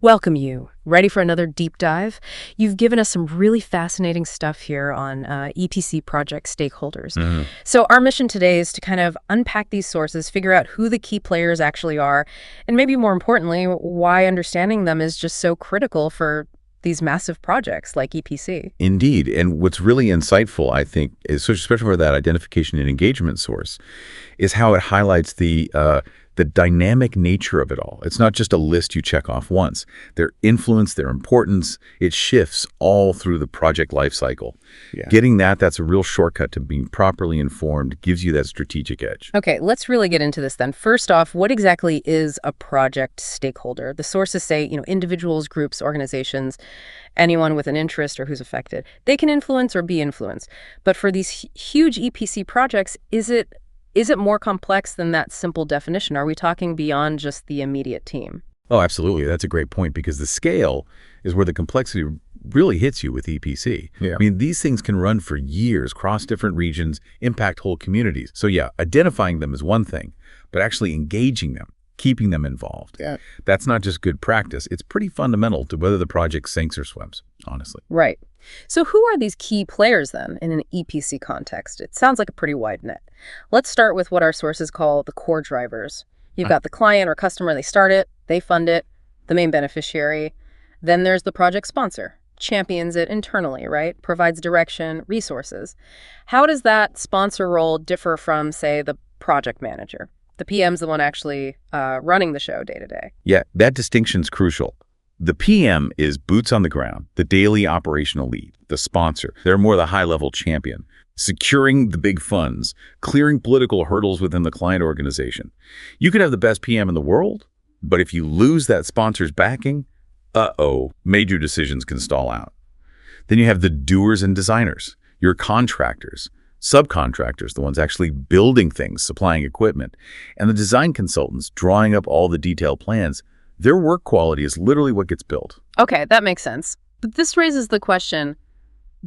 Welcome you. Ready for another deep dive? You've given us some really fascinating stuff here on EPC project stakeholders. So our mission today is to kind of unpack these sources, figure out who the key players actually are, and maybe more importantly, why understanding them is just so critical for these massive projects like EPC. Indeed. And what's really insightful, I think, is especially for that identification and engagement source, is how it highlights the dynamic nature of it all. It's not just a list you check off once. Their influence, their importance, it shifts all through the project lifecycle. Getting that's a real shortcut to being properly informed, gives you that strategic edge. Okay, let's really get into this then. First off, what exactly is a project stakeholder? The sources say, individuals, groups, organizations, anyone with an interest or who's affected. They can influence or be influenced. But for these huge EPC projects, is it more complex than that simple definition? Are we talking beyond just the immediate team? Oh, absolutely. That's a great point, because the scale is where the complexity really hits you with EPC. I mean, these things can run for years, cross different regions, impact whole communities. So identifying them is one thing, but actually engaging them, keeping them involved. That's not just good practice. It's pretty fundamental to whether the project sinks or swims, honestly. Right. So who are these key players then in an EPC context? It sounds like a pretty wide net. Let's start with what our sources call the core drivers. You've got the client or customer, they start it, they fund it, the main beneficiary. Then there's the project sponsor, champions it internally, right? Provides direction, resources. How does that sponsor role differ from, say, the project manager? The PM's the one actually running the show day to day. Yeah, that distinction's crucial. The PM is boots on the ground, the daily operational lead, the sponsor. They're more the high-level champion, securing the big funds, clearing political hurdles within the client organization. You could have the best PM in the world, but if you lose that sponsor's backing, major decisions can stall out. Then you have the doers and designers, your contractors, subcontractors, the ones actually building things, supplying equipment, and the design consultants drawing up all the detailed plans. Their work quality is literally what gets built. Okay, that makes sense. But this raises the question,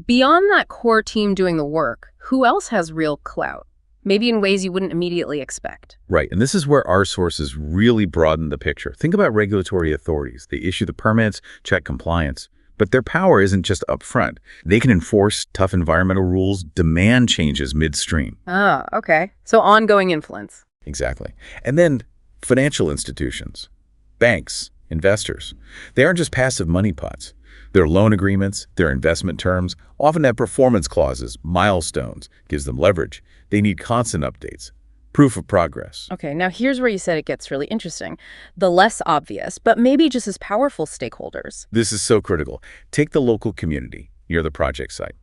beyond that core team doing the work, who else has real clout? Maybe in ways you wouldn't immediately expect. Right, and this is where our sources really broaden the picture. Think about regulatory authorities. They issue the permits, check compliance. But their power isn't just up front. They can enforce tough environmental rules, demand changes midstream. Ah, okay. So ongoing influence. Exactly. And then financial institutions. Banks, investors, they aren't just passive money pots. Their loan agreements, their investment terms, often have performance clauses, milestones, gives them leverage. They need constant updates, proof of progress. Okay, now here's where you said it gets really interesting. The less obvious, but maybe just as powerful stakeholders. This is so critical. Take the local community near the project site.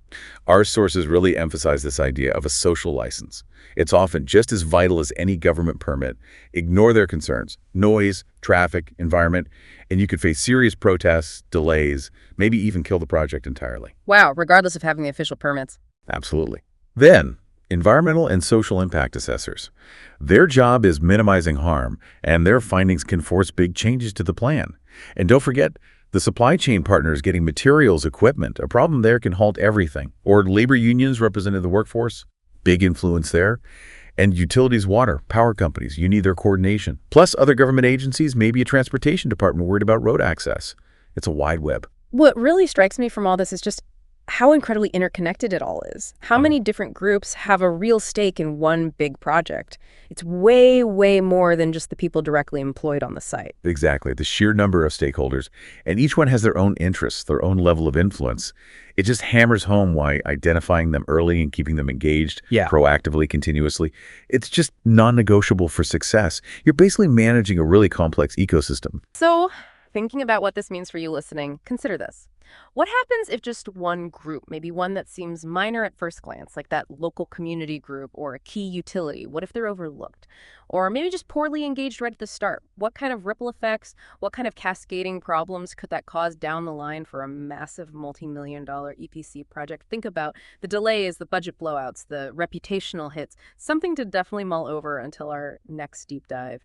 Our sources really emphasize this idea of a social license. It's often just as vital as any government permit. Ignore their concerns, noise, traffic, environment, and you could face serious protests, delays, maybe even kill the project entirely. Wow, regardless of having the official permits. Absolutely. Then, environmental and social impact assessors. Their job is minimizing harm, and their findings can force big changes to the plan. And don't forget, the supply chain partners getting materials, equipment. A problem there can halt everything. Or labor unions representing the workforce, big influence there. And utilities, water, power companies, you need their coordination. Plus other government agencies, maybe a transportation department worried about road access. It's a wide web. What really strikes me from all this is just how incredibly interconnected it all is. How many different groups have a real stake in one big project? It's way, way more than just the people directly employed on the site. Exactly. The sheer number of stakeholders, and each one has their own interests, their own level of influence. It just hammers home why identifying them early and keeping them engaged proactively, continuously, it's just non-negotiable for success. You're basically managing a really complex ecosystem. So, thinking about what this means for you listening, consider this. What happens if just one group, maybe one that seems minor at first glance, like that local community group or a key utility, what if they're overlooked? Or maybe just poorly engaged right at the start? What kind of ripple effects, what kind of cascading problems could that cause down the line for a massive multi-million-dollar EPC project? Think about the delays, the budget blowouts, the reputational hits, something to definitely mull over until our next deep dive.